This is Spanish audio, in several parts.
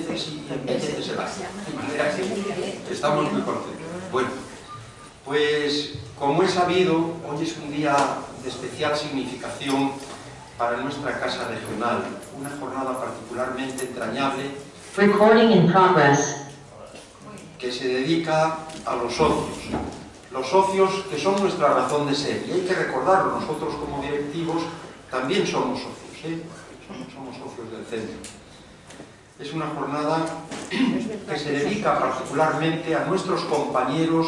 rejuveneces y embelleces el acto. De manera que estamos muy contentos. Bueno, pues como es sabido, hoy es un día de especial significación para nuestra Casa Regional, una jornada particularmente entrañable Recording in progress. Que se dedica a los socios que son nuestra razón de ser, y hay que recordarlo, nosotros como directivos también somos socios, somos socios del centro. Es una jornada que se dedica particularmente a nuestros compañeros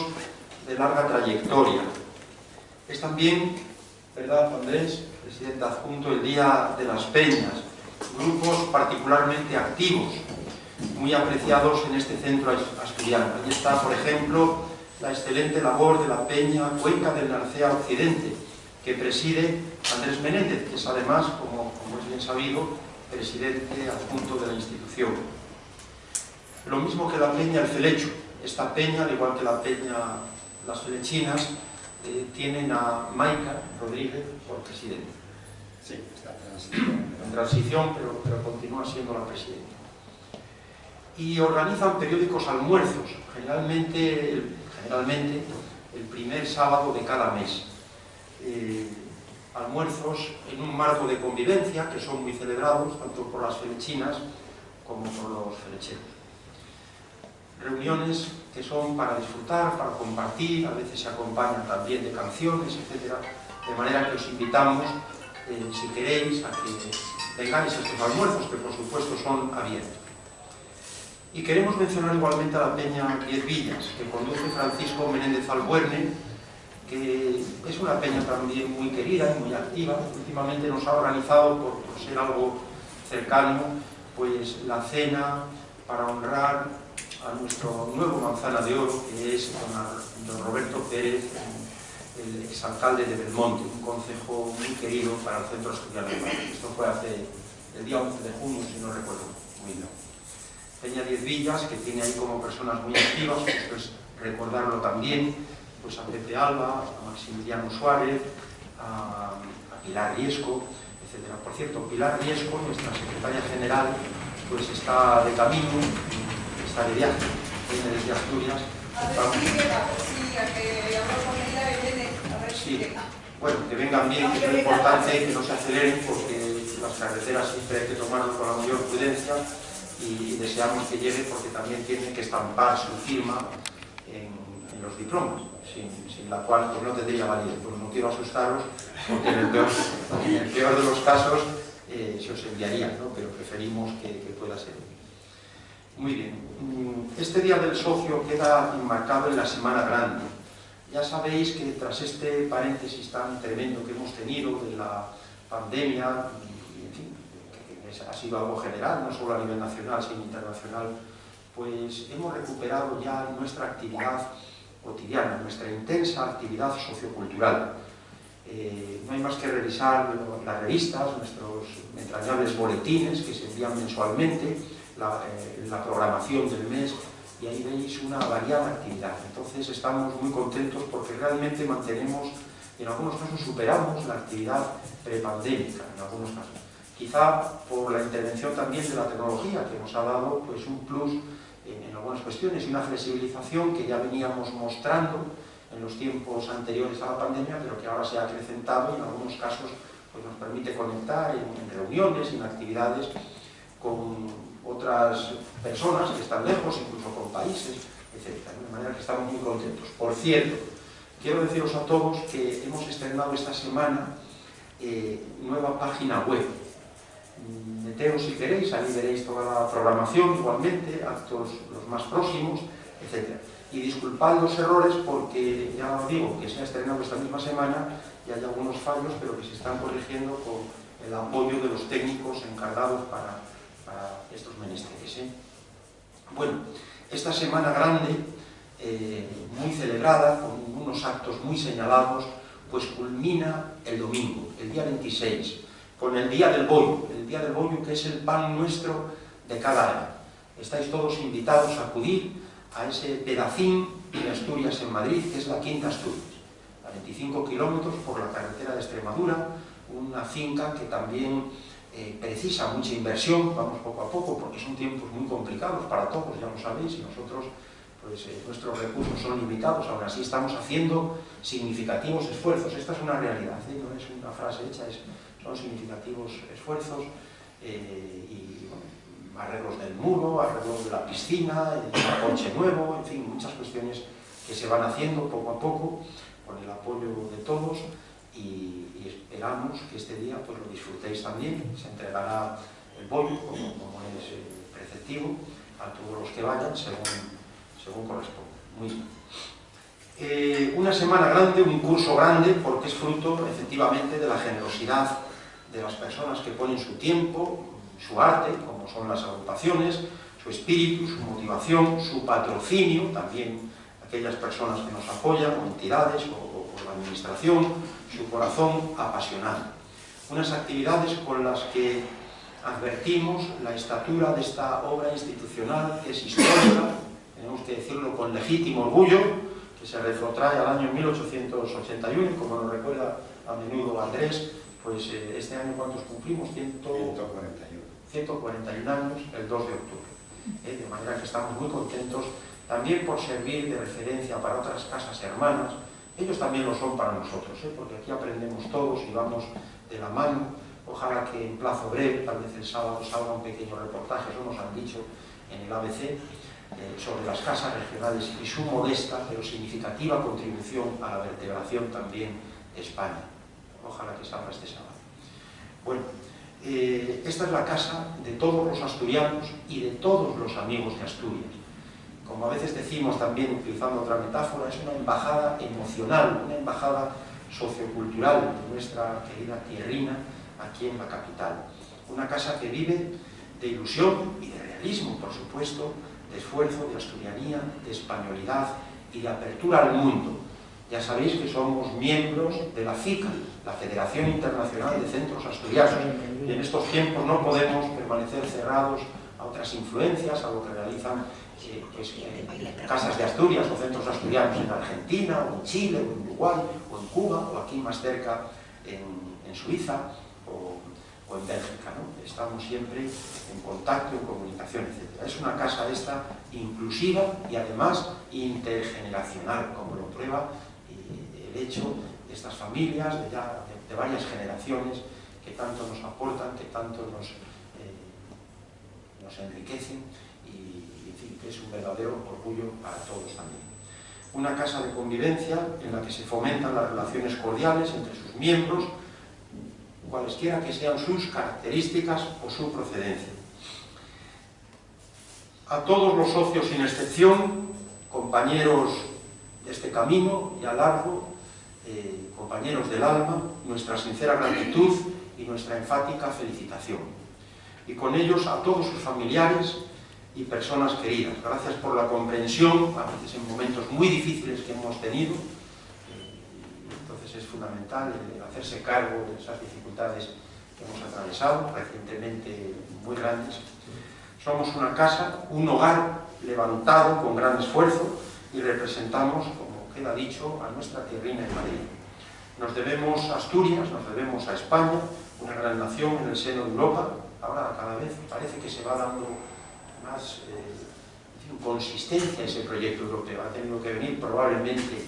de larga trayectoria. Es también, ¿verdad, Andrés, presidente adjunto, el Día de las Peñas, grupos particularmente activos, muy apreciados en este centro asturiano. Allí está, por ejemplo, la excelente labor de la Peña Cuenca del Narcea Occidente, que preside Andrés Menéndez, que es además, como es bien sabido, presidente adjunto de la institución. Lo mismo que la Peña El Felecho. Esta peña, al igual que la Peña Las Felechinas, tienen a Maica Rodríguez por presidente. Sí, está en transición, pero continúa siendo la presidenta. Y organizan periódicos almuerzos, generalmente el primer sábado de cada mes. Almuerzos en un marco de convivencia que son muy celebrados tanto por las felechinas como por los felecheros. Reuniones que son para disfrutar, para compartir, a veces se acompañan también de canciones, etc. De manera que os invitamos, si queréis, a que vengáis a estos almuerzos, que por supuesto son abiertos. Y queremos mencionar igualmente a la Peña 10 Villas, que conduce Francisco Menéndez Albuerne, que es una peña también muy querida y muy activa. Últimamente nos ha organizado, por ser algo cercano, pues la cena para honrar a nuestro nuevo manzana de oro, que es don Roberto Pérez, el exalcalde de Belmonte, un concejo muy querido para el centro asturiano. Esto fue el día 11 de junio, si no recuerdo muy bien. Peña 10 Villas, que tiene ahí como personas muy activas, pues recordarlo también, pues a Pepe Alba, a Maximiliano Suárez, a Pilar Riesco, etc. Por cierto, Pilar Riesco, nuestra secretaria general, pues está de camino, está de viaje, viene desde Asturias. Sí, bueno, que vengan bien, que es lo importante, que no se aceleren, porque las carreteras siempre hay que tomarlas con la mayor prudencia, y deseamos que llegue porque también tiene que estampar su firma en los diplomas, sin la cual pues, no tendría validez. Pues no quiero asustaros, porque en el peor de los casos se os enviaría, ¿no? Pero preferimos que pueda ser. Muy bien. Este Día del Socio queda enmarcado en la Semana Grande. Ya sabéis que tras este paréntesis tan tremendo que hemos tenido de la pandemia, ha sido algo general, no solo a nivel nacional, sino internacional, pues hemos recuperado ya nuestra actividad cotidiana, nuestra intensa actividad sociocultural. No hay más que revisar las revistas, nuestros entrañables boletines que se envían mensualmente, la programación del mes, y ahí veis una variada actividad. Entonces estamos muy contentos porque realmente mantenemos, en algunos casos superamos la actividad prepandémica, en algunos casos. Quizá por la intervención también de la tecnología, que nos ha dado pues, un plus en algunas cuestiones y una flexibilización que ya veníamos mostrando en los tiempos anteriores a la pandemia, pero que ahora se ha acrecentado y en algunos casos pues, nos permite conectar en reuniones y en actividades con otras personas que están lejos, incluso con países, etc. De manera que estamos muy contentos. Por cierto, quiero deciros a todos que hemos estrenado esta semana nueva página web. Meteos si queréis, ahí veréis toda la programación igualmente, actos los más próximos, etc. Y disculpad los errores porque ya os digo que se ha estrenado esta misma semana y hay algunos fallos, pero que se están corrigiendo con el apoyo de los técnicos encargados para estos menesteres. Bueno, esta Semana Grande, muy celebrada, con unos actos muy señalados, pues culmina el domingo, el día 26, con el Día del Bollo que es el pan nuestro de cada año. Estáis todos invitados a acudir a ese pedacín de Asturias en Madrid, que es la Quinta Asturias, a 25 kilómetros por la carretera de Extremadura, una finca que también precisa mucha inversión, vamos poco a poco, porque son tiempos muy complicados para todos, ya lo sabéis, y nosotros, pues nuestros recursos son limitados, aún así estamos haciendo significativos esfuerzos. Esta es una realidad, no es una frase hecha, son significativos esfuerzos, y bueno, arreglos del muro, arreglos de la piscina, el coche nuevo, en fin, muchas cuestiones que se van haciendo poco a poco, con el apoyo de todos, y esperamos que este día pues lo disfrutéis también. Se entregará el bollo, como es preceptivo, a todos los que vayan, según corresponde. Muy bien. Una semana grande, un curso grande, porque es fruto, efectivamente, de la generosidad de las personas que ponen su tiempo, su arte, como son las agrupaciones, su espíritu, su motivación, su patrocinio, también aquellas personas que nos apoyan, o entidades, o la administración, su corazón apasionado. Unas actividades con las que advertimos la estatura de esta obra institucional, que es histórica, tenemos que decirlo con legítimo orgullo, que se retrotrae al año 1881, y como nos recuerda a menudo Andrés, pues este año ¿cuántos cumplimos? 141 años, el 2 de octubre. De manera que estamos muy contentos, también por servir de referencia para otras casas hermanas. Ellos también lo son para nosotros, porque aquí aprendemos todos y vamos de la mano. Ojalá que en plazo breve, tal vez el sábado, salga un pequeño reportaje, eso nos han dicho en el ABC, sobre las casas regionales y su modesta pero significativa contribución a la vertebración también de España. Ojalá que salga este sábado. Bueno, esta es la casa de todos los asturianos y de todos los amigos de Asturias. Como a veces decimos también, utilizando otra metáfora, es una embajada emocional, una embajada sociocultural de nuestra querida tierrina aquí en la capital. Una casa que vive de ilusión y de realismo, por supuesto, de esfuerzo, de asturianía, de españolidad y de apertura al mundo. Ya sabéis que somos miembros de la FICA, la Federación Internacional de Centros Asturianos, y en estos tiempos no podemos permanecer cerrados a otras influencias, a lo que realizan casas de Asturias o centros asturianos en Argentina, o en Chile, o en Uruguay, o en Cuba, o aquí más cerca en Suiza, o en Bélgica, ¿no? Estamos siempre en contacto, en comunicación, etc. Es una casa esta inclusiva y además intergeneracional, como lo prueba el hecho de estas familias de varias generaciones que tanto nos aportan, que tanto nos enriquecen, y en fin, que es un verdadero orgullo para todos también. Una casa de convivencia en la que se fomentan las relaciones cordiales entre sus miembros, cualesquiera que sean sus características o su procedencia. A todos los socios sin excepción, compañeros de este camino ya largo, compañeros del alma, nuestra sincera gratitud y nuestra enfática felicitación. Y con ellos a todos sus familiares y personas queridas. Gracias por la comprensión, a veces en momentos muy difíciles que hemos tenido. Entonces es fundamental hacerse cargo de esas dificultades que hemos atravesado, recientemente muy grandes. Somos una casa, un hogar levantado con gran esfuerzo, y representamos, como queda dicho, a nuestra tierrina en Madrid. Nos debemos a Asturias, nos debemos a España, una gran nación en el seno de Europa. Ahora cada vez parece que se va dando más consistencia a ese proyecto europeo. Ha tenido que venir probablemente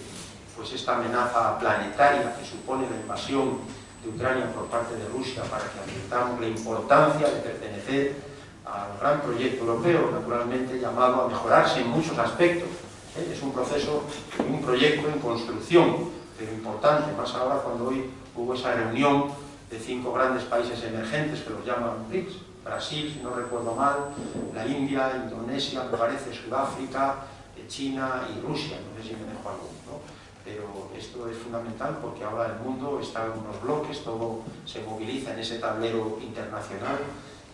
pues esta amenaza planetaria que supone la invasión de Ucrania por parte de Rusia, para que advirtamos la importancia de pertenecer al gran proyecto europeo, naturalmente llamado a mejorarse en muchos aspectos. Es un proceso, un proyecto en construcción, pero importante, más ahora cuando hoy hubo esa reunión de 5 grandes países emergentes que los llaman BRICS: Brasil, si no recuerdo mal, la India, Indonesia, me parece, Sudáfrica, China y Rusia, no sé si me dejo algo, ¿no? Pero esto es fundamental porque ahora el mundo está en unos bloques, todo se moviliza en ese tablero internacional,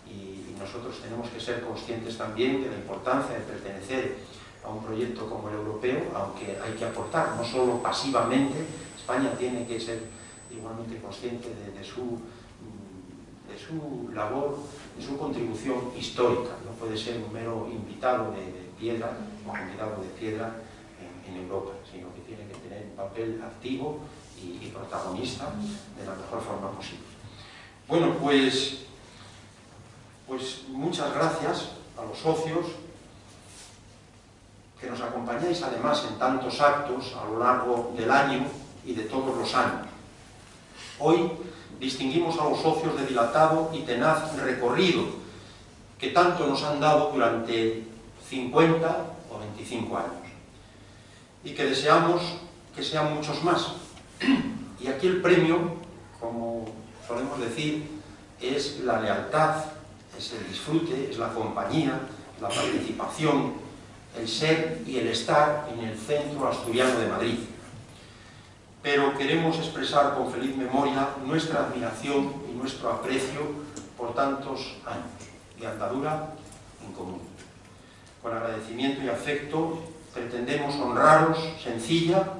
y nosotros tenemos que ser conscientes también de la importancia de pertenecer a un proyecto como el europeo, aunque hay que aportar, no solo pasivamente. España tiene que ser igualmente consciente de su labor, de su contribución histórica. No puede ser un mero invitado de piedra, o convidado de piedra en Europa, sino que tiene que tener un papel activo y protagonista de la mejor forma posible. Bueno, pues Pues muchas gracias a los socios que nos acompañáis además en tantos actos a lo largo del año y de todos los años. Hoy distinguimos a los socios de dilatado y tenaz recorrido que tanto nos han dado durante 50 o 25 años y que deseamos que sean muchos más. Y aquí el premio, como solemos decir, es la lealtad, es el disfrute, es la compañía, la participación, el ser y el estar en el centro asturiano de Madrid. Pero queremos expresar con feliz memoria nuestra admiración y nuestro aprecio por tantos años de andadura en común. Con agradecimiento y afecto pretendemos honraros sencilla,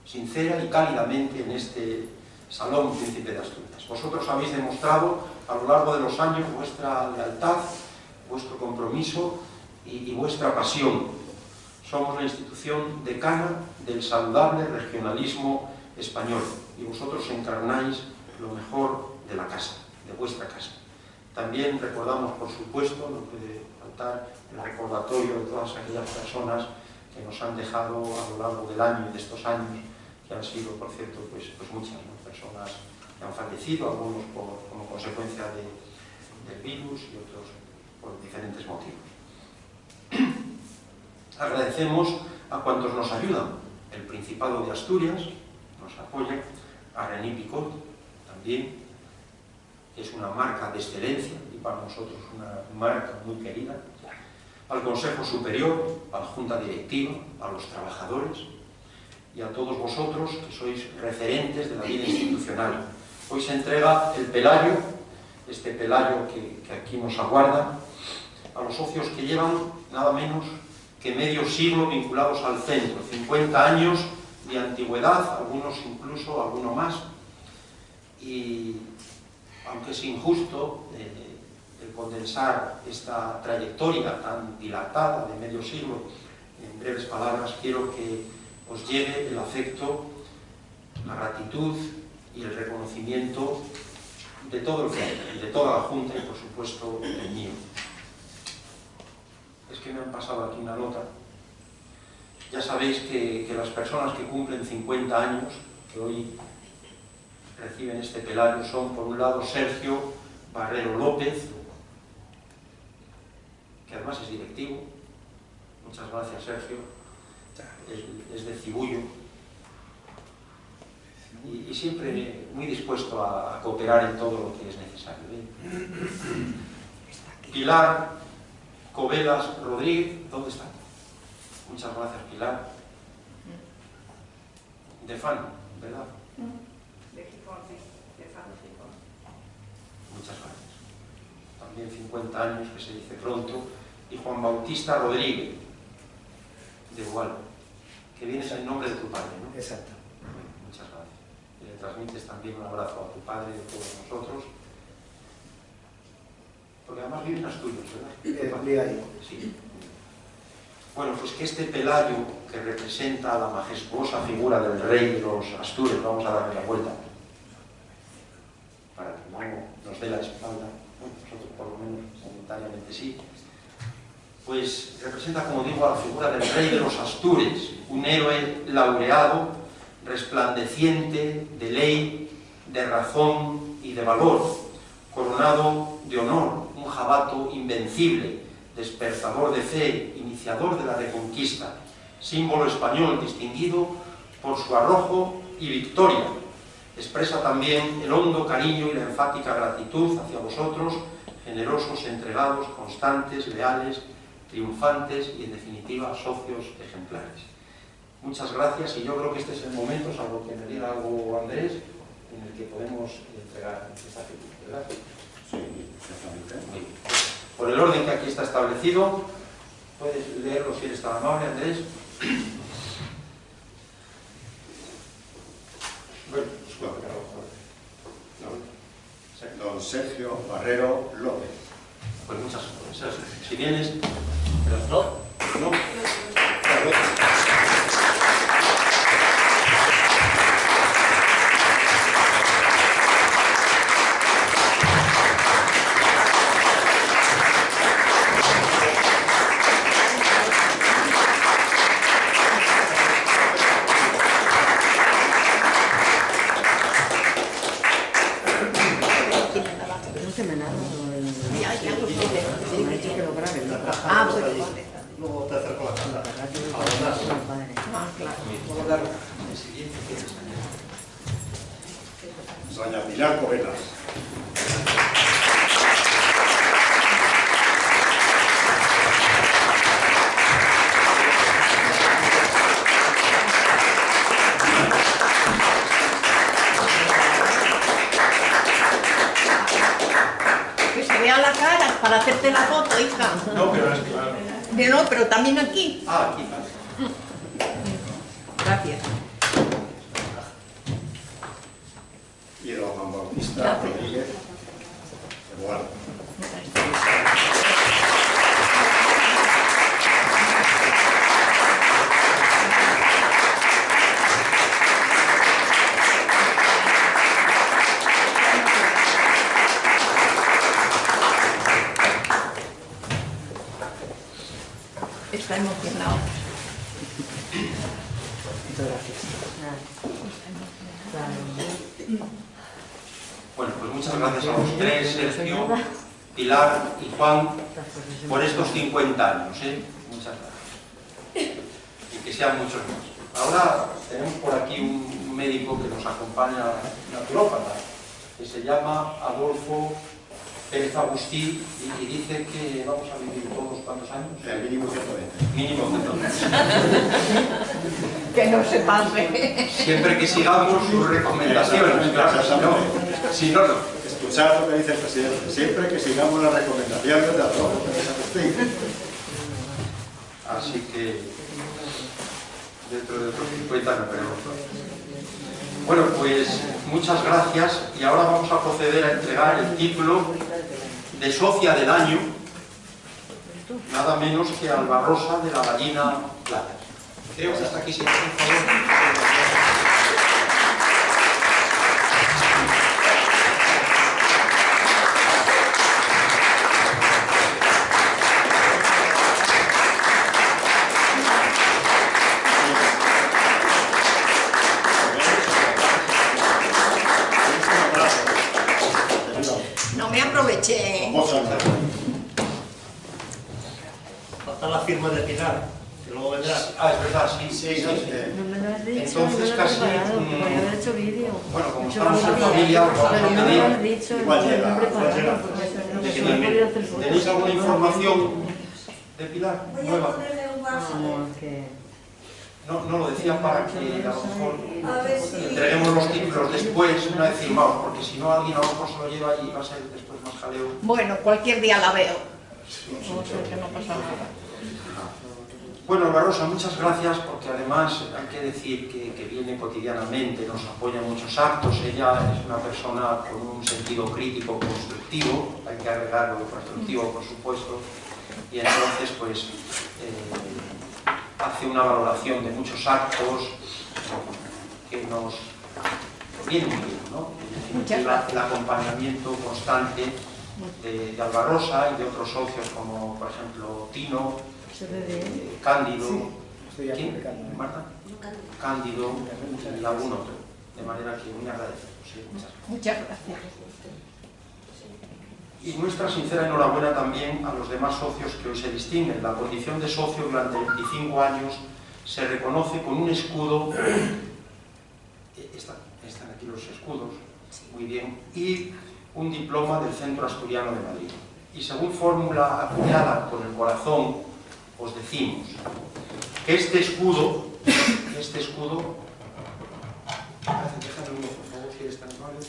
sincera y cálidamente en este Salón Príncipe de Asturias. Vosotros habéis demostrado a lo largo de los años vuestra lealtad, vuestro compromiso y vuestra pasión. Somos la institución decana del saludable regionalismo español y vosotros encarnáis lo mejor de la casa, de vuestra casa. También recordamos, por supuesto, no puede faltar el recordatorio de todas aquellas personas que nos han dejado a lo largo del año y de estos años, que han sido, por cierto, pues muchas, ¿no? Personas que han fallecido, algunos como consecuencia del virus y otros por diferentes motivos. Agradecemos a cuantos nos ayudan. El Principado de Asturias nos apoya, a René Picot también, que es una marca de excelencia y para nosotros una marca muy querida, al Consejo Superior, a la Junta Directiva, a los trabajadores y a todos vosotros que sois referentes de la vida institucional. Hoy se entrega el Pelayo, este Pelayo que aquí nos aguarda, a los socios que llevan nada menos que medio siglo vinculados al centro, 50 años de antigüedad, algunos incluso, alguno más, y aunque es injusto el condensar esta trayectoria tan dilatada de medio siglo en breves palabras, quiero que os llegue el afecto, la gratitud y el reconocimiento de todo el centro, y de toda la Junta y por supuesto el mío. Es que me han pasado aquí una nota. Ya sabéis que las personas que cumplen 50 años, que hoy reciben este Pelayo, son por un lado Sergio Barrero López, que además es directivo. Muchas gracias, Sergio. Es de Cibullo y siempre muy dispuesto a cooperar en todo lo que es necesario. Pilar Covelas Rodríguez, ¿dónde está? Muchas gracias, Pilar. De Fan, ¿verdad? De Gijón, sí, de Fan de Gijón. Muchas gracias. También 50 años, que se dice pronto. Y Juan Bautista Rodríguez, de Gual, que vienes en nombre de tu padre, ¿no? Exacto. Muchas gracias. Y le transmites también un abrazo a tu padre y a todos nosotros. Porque además vive en Asturias, ¿verdad? Vive ahí. Sí. Bueno, pues que este Pelayo, que representa la majestuosa figura del rey de los Astures, vamos a darle la vuelta, para que no nos dé la espalda, bueno, nosotros por lo menos momentáneamente sí, pues representa, como digo, a la figura del rey de los Astures, un héroe laureado, resplandeciente de ley, de razón y de valor, coronado de honor, un jabato invencible, despertador de fe, iniciador de la Reconquista, símbolo español distinguido por su arrojo y victoria. Expresa también el hondo cariño y la enfática gratitud hacia vosotros, generosos, entregados, constantes, leales, triunfantes y, en definitiva, socios ejemplares. Muchas gracias, y yo creo que este es el momento, salvo que me diga algo Andrés, en el que podemos entregar esta figura, ¿verdad? Sí, exactamente. Por el orden que aquí está establecido, puedes leerlo si eres tan amable, Andrés. Bueno, Don Sergio Barrero López. pues muchas gracias. Si vienes... No. en la caja. Ah, está pues allí. vale. Luego te acerco la caja. Además, Ah, claro. Doña Pilar Covelas. Que se vea la cara para hacerte la foto, hija. No, pero es claro. No, pero también aquí. Ah, aquí, vale. Gracias. Y don Juan Bautista Rodríguez Eduardo. Está emocionado. Bueno, pues muchas gracias a los tres, Sergio, Pilar y Juan, por estos 50 años, ¿eh? Muchas gracias. Y que sean muchos más. Ahora tenemos por aquí un médico que nos acompaña, naturópata, que se llama Adolfo Pérez Agustí, y dice que vamos a vivir todos, ¿cuántos años? El mínimo 120. Mínimo 120. Que no se pase. Siempre que sigamos sus recomendaciones, claro, si no, no. Escuchad lo que dice el presidente. Siempre que sigamos las recomendaciones de Adolfo Pérez Agustí. Así que dentro de otros 50 no veremos. Bueno, pues muchas gracias y ahora vamos a proceder a entregar el título de socia del año, nada menos que a Alba Rosa de la Gallina Plata. Creo que hasta aquí, si por favor. No me aproveché. falta la firma de Pilar, que luego vendrá. Ah, es verdad, sí, Sí, sí. No me lo has dicho, Entonces no me lo he casi, preparado, podría haber hecho vídeo. bueno, como Hecho estamos en vídeo, familia, os vamos pero a no me lo has pedir. dicho, Igual no me llega, he preparado, igual llega. porque si no, que solo podría hacer fotos. ¿Tenéis alguna información de Pilar nueva? Como que... No, lo decía para que a lo mejor entreguemos los títulos después, una vez firmados, porque si no alguien a lo mejor se lo lleva y va a ser después más jaleo. Bueno, cualquier día la veo. O sea que no pasa nada. Bueno, Alba Rosa, muchas gracias, porque además hay que decir que viene cotidianamente, nos apoya en muchos actos. Ella es una persona con un sentido crítico constructivo, hay que agregar lo constructivo, por supuesto, y entonces pues hace una valoración de muchos actos que nos viene muy bien, ¿no? En definitiva, el acompañamiento constante de Alba Rosa y de otros socios como, por ejemplo, Tino, Se ve bien. Cándido, Estoy aquí ¿quién? explicando. Marta, Cándido y algún otro, de manera que muy agradecido. Sí, muchas gracias. Muchas gracias. Y nuestra sincera enhorabuena también a los demás socios que hoy se distinguen. La condición de socio durante 25 años se reconoce con un escudo, están aquí los escudos, muy bien, y un diploma del Centro Asturiano de Madrid. Y según fórmula acuñada con el corazón, os decimos que este escudo, déjame uno, por favor, si eres tan amable.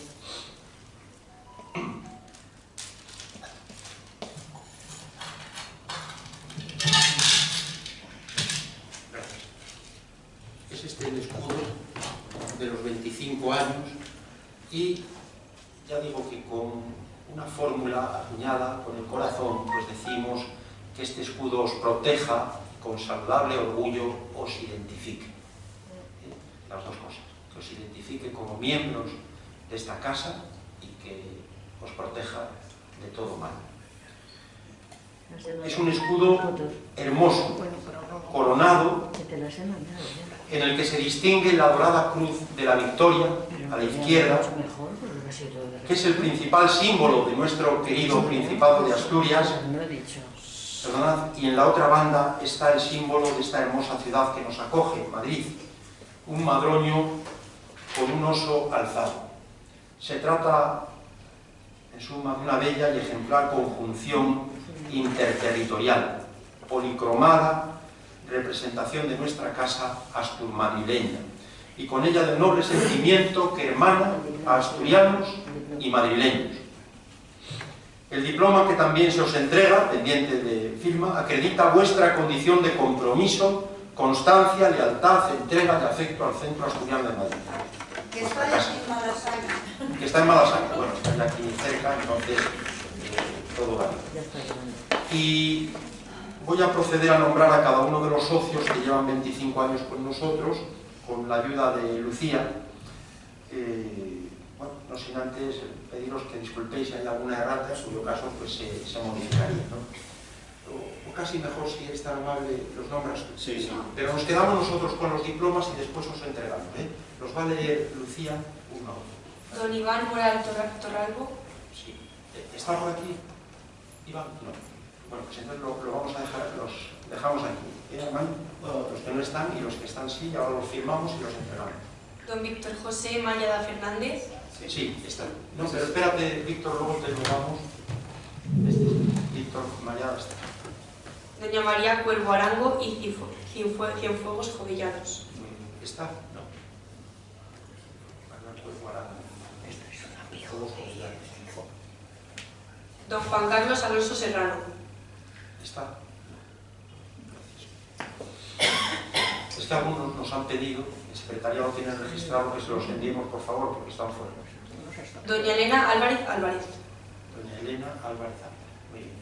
Es este el escudo de los 25 años y ya digo que con una fórmula acuñada con el corazón, pues decimos que este escudo os proteja, con saludable orgullo os identifique. Las dos cosas, que os identifique como miembros de esta casa y que os proteja de todo mal. Es un escudo hermoso, Bueno, pero no. coronado, Que te las he mandado ya. en el que se distingue la dorada cruz de la victoria a la izquierda, Mejor, porque así todo de que es el principal símbolo de nuestro querido Principado de Asturias, No he dicho. Perdonad, y en la otra banda está el símbolo de esta hermosa ciudad que nos acoge, Madrid, un madroño con un oso alzado. Se trata, en suma, de una bella y ejemplar conjunción interterritorial, policromada, representación de nuestra casa asturmadrileña, y con ella del noble sentimiento que hermana a asturianos y madrileños. El diploma que también se os entrega, pendiente de firma, acredita vuestra condición de compromiso, constancia, lealtad, entrega y afecto al Centro Asturiano de Madrid. Que está en Malasaña. Que está en Malasaña, bueno, está aquí cerca, entonces todo vale. Ya está llegando. Y voy a proceder a nombrar a cada uno de los socios que llevan 25 años con nosotros, con la ayuda de Lucía. Bueno, no sin antes pediros que disculpéis si hay alguna errata, en cuyo caso pues se modificaría, ¿no? O casi mejor, si es tan amable, los nombres. Sí, sí. Pero nos quedamos nosotros con los diplomas y después os entregamos, ¿eh? Los va a leer Lucía uno a uno. Don Iván Moral Torralbo. Sí. ¿Está por aquí? Iván, no. Bueno, pues entonces lo vamos a dejar, los dejamos aquí. Hermano, los que no están y los que están sí, ahora los firmamos y los entregamos. Don Víctor José Mayada Fernández. Sí, están. No, pero espérate, Víctor, luego te lo damos. Víctor Mayada está. Doña María Cuervo Arango y Cienfuegos Jovellanos. ¿Está? No. María Cuervo Arango. Todos jovellanos. Don Juan Carlos Alonso Serrano. ¿Está? Gracias. Es que algunos nos han pedido, el secretariado tiene registrado, que se los enviemos, por favor, porque están fuera. Doña Elena Álvarez Álvarez. Doña Elena Álvarez. Muy bien,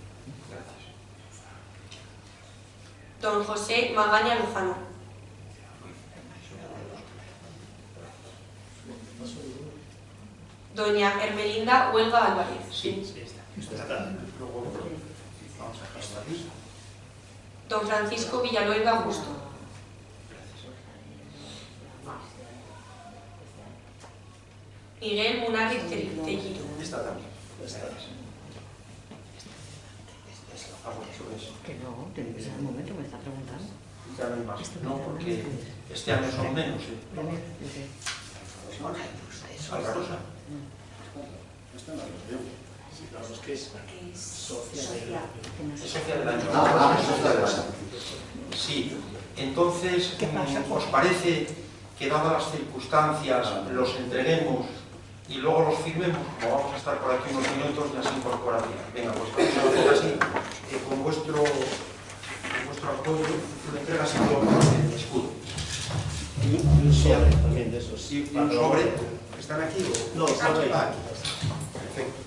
gracias. Don José Magaña Lozano. Doña Hermelinda Huelga Álvarez. Sí, está. Luego vamos a dejarlo ahí. Don Francisco Villanueva Justo. Miguel Munárriz Telliro. Esta también. Gracias. Ah, bueno, eso es. Que no, tiene que ser el momento, me está preguntando. Ya no hay más. No, porque este año son menos. Alba Rosa. Esta no los veo. Digamos que es socia Es socia del año. socia del año. Sí, entonces, ¿os parece que dadas las circunstancias los entreguemos y luego los firmemos? Como vamos a estar por aquí unos minutos, ya se incorporaría. Venga, pues vamos a hacer así, con vuestro apoyo, lo entregas en el escudo. y un sobre también de esos. Y un sobre, ¿están aquí o? No, están ahí. Ah, aquí. Perfecto.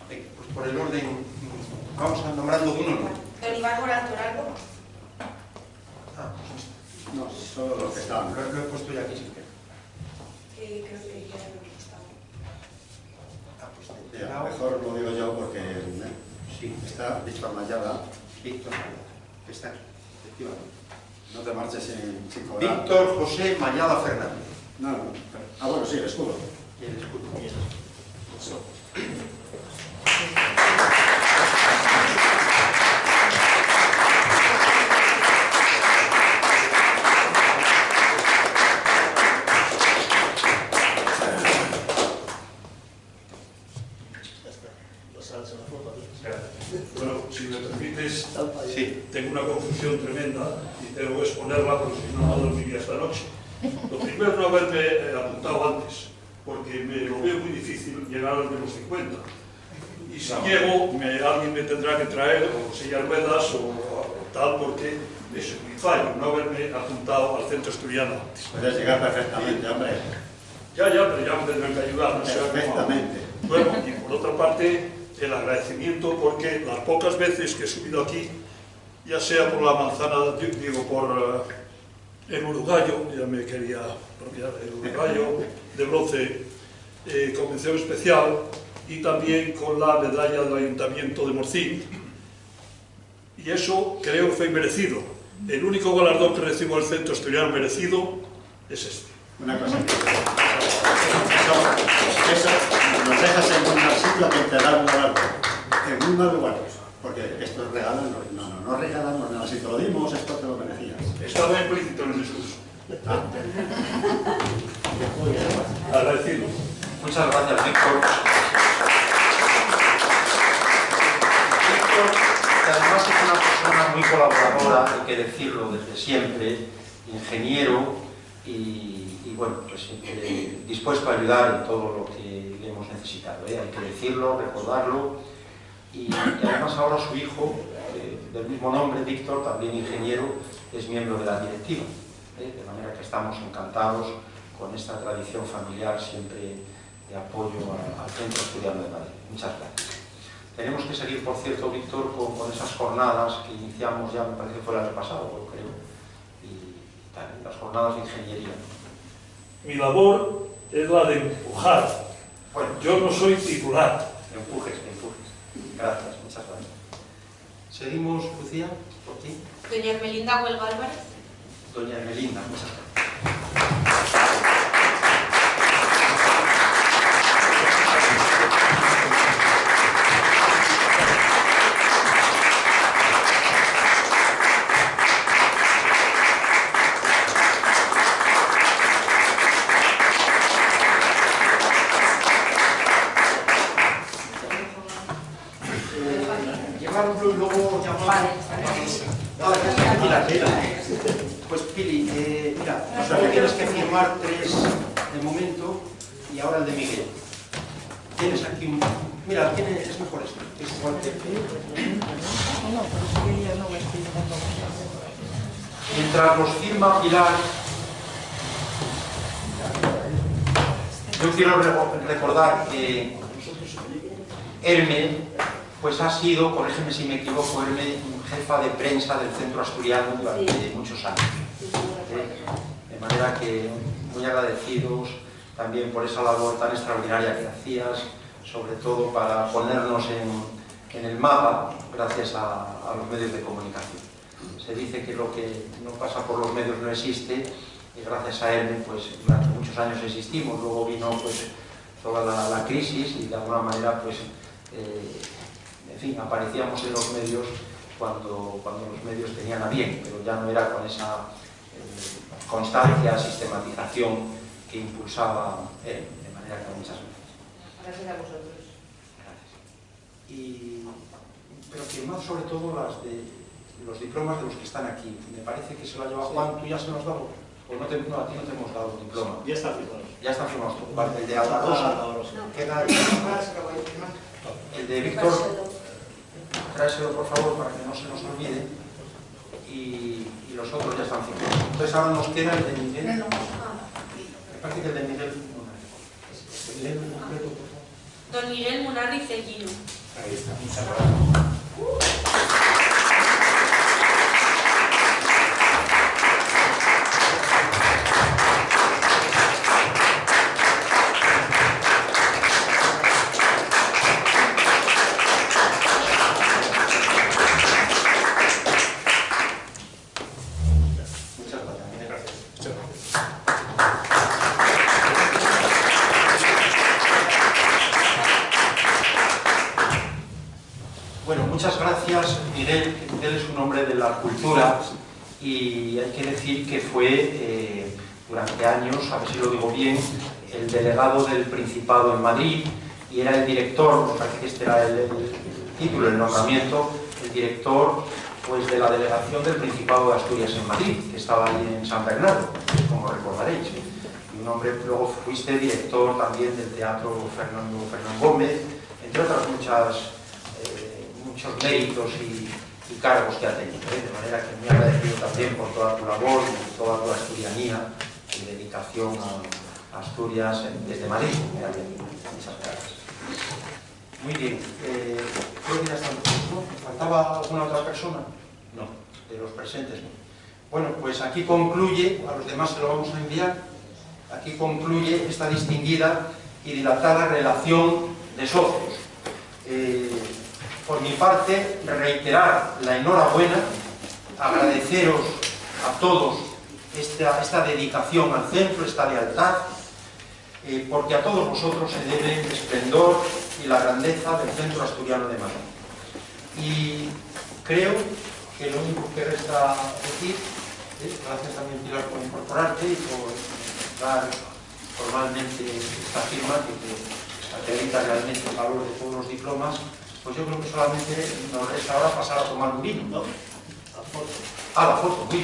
Venga, pues por el orden, vamos a nombrando uno, ¿no? Don Iván Moral Torralbo. Ah, No, solo los que estaban. lo he puesto ya aquí sin querer. Que creo que ya no está. Ah, pues te he Ya, dado. mejor lo digo yo porque Sí, está Víctor Mayada. Víctor Mayada, que está aquí, efectivamente. No te marches sin cobrar. Víctor José Mayada Fernández. No, no. Ah, bueno, sí, el escudo. Y el escudo. Bueno, si me permites, Sí. tengo una confusión tremenda y tengo que exponerla porque si no, no dormiría esta noche. Lo primero, no haberme apuntado antes, porque me lo veo muy difícil llegar a los 50. Y si llego, alguien me tendrá que traer o silla de ruedas o tal, porque eso es muy fallo, no haberme apuntado al centro asturiano antes. Puedes llegar perfectamente, hombre. Ya, pero ya me tendrán que ayudar, no sé cómo. Perfectamente. Bueno, y por otra parte, el agradecimiento porque las pocas veces que he subido aquí, ya sea por la manzana, digo, por el uruguayo, ya me quería apropiar, el uruguayo de bronce con mención especial, y también con la medalla del Ayuntamiento de Morcín, y eso creo que fue merecido. El único galardón que recibo del Centro Asturiano merecido es este. Una cosa. Eso nos dejas en un sitio que te da un galardón. En un mal lugar. Porque esto es regalo, no regalamos nada, si te lo dimos, esto te lo merecías. Estaba implícito en el discurso. Agradecido. Muchas gracias, Víctor. Víctor, que además es una persona muy colaboradora, hay que decirlo desde siempre, ingeniero y bueno, pues siempre dispuesto a ayudar en todo lo que le hemos necesitado, ¿eh? Hay que decirlo, recordarlo. Y además ahora su hijo, del mismo nombre, Víctor, también ingeniero, es miembro de la directiva, de manera que estamos encantados con esta tradición familiar siempre de apoyo al Centro Asturiano de Madrid. Muchas gracias. Tenemos que seguir, por cierto, Víctor, con esas jornadas que iniciamos ya, me parece que fue el año pasado, yo creo, y las jornadas de ingeniería. Mi labor es la de empujar. Bueno, Yo no soy titular. empujes. Gracias, muchas gracias. Seguimos, Lucía, por ti. Doña Ermelinda Huelga Álvarez. Doña Ermelinda, muchas gracias. Llevarlo y luego llamar. Pues Pili, mira, tienes que firmar 3 de momento y ahora el de Miguel. Tienes aquí un... Mira, es mejor esto. Es igual que... Mientras los firma Pilar, yo quiero recordar que Herme, pues ha sido, corrígeme si me equivoco, Herme, jefa de prensa del Centro Asturiano durante muchos años. De manera que muy agradecidos también por esa labor tan extraordinaria que hacías, sobre todo para ponernos en el mapa gracias a los medios de comunicación. Se dice que lo que no pasa por los medios no existe, y gracias a Herme pues durante muchos años existimos. Luego vino pues toda la crisis y de alguna manera pues en fin, aparecíamos en los medios cuando los medios tenían a bien, pero ya no era con esa constancia, sistematización que impulsaba él, de manera que muchas gracias. Gracias a vosotros. Gracias. Pero firmad sobre todo los diplomas de los que están aquí. Me parece que se lo ha llevado Juan, ¿tú ya se lo has dado? ¿O no, a ti no te hemos dado el diploma? Ya está firmado. Ya está firmado. Vale, el de Alba Rosa. Queda el de Víctor. Tráeselo por favor para que no se nos olvide, y los otros ya están firmados. Entonces ahora nos queda el de Miguel. Me parece que el de Miguel concreto, por favor. Don Miguel Munarri Cellino. Ahí está, muchas gracias. Muchas gracias, Miguel. Miguel es un hombre de la cultura y hay que decir que fue durante años, a ver si lo digo bien, el delegado del Principado en Madrid y era el director, me parece que este era el título, el nombramiento, el director pues, de la delegación del Principado de Asturias en Madrid, que estaba ahí en San Bernardo, como recordaréis. Y un hombre, luego fuiste director también del Teatro Fernando Gómez, entre otras muchos méritos y cargos que ha tenido, de manera que muy agradecido también por toda tu labor y toda tu asturianía y dedicación a Asturias desde Madrid. Muchas gracias. Muy bien, creo que ya estamos, ¿no? ¿Faltaba alguna otra persona? No, de los presentes no. Bueno, pues aquí concluye, a los demás se lo vamos a enviar, aquí concluye esta distinguida y dilatada relación de socios. Por mi parte, reiterar la enhorabuena, agradeceros a todos esta dedicación al centro, esta lealtad, porque a todos vosotros se debe el esplendor y la grandeza del Centro Asturiano de Madrid. Y creo que lo único que resta decir, gracias también Pilar por incorporarte y por dar formalmente esta firma que acredita realmente el valor de todos los diplomas, pues yo creo que solamente nos resta ahora pasar a tomar un vino, ¿no? La foto. Ah, la foto, muy bien.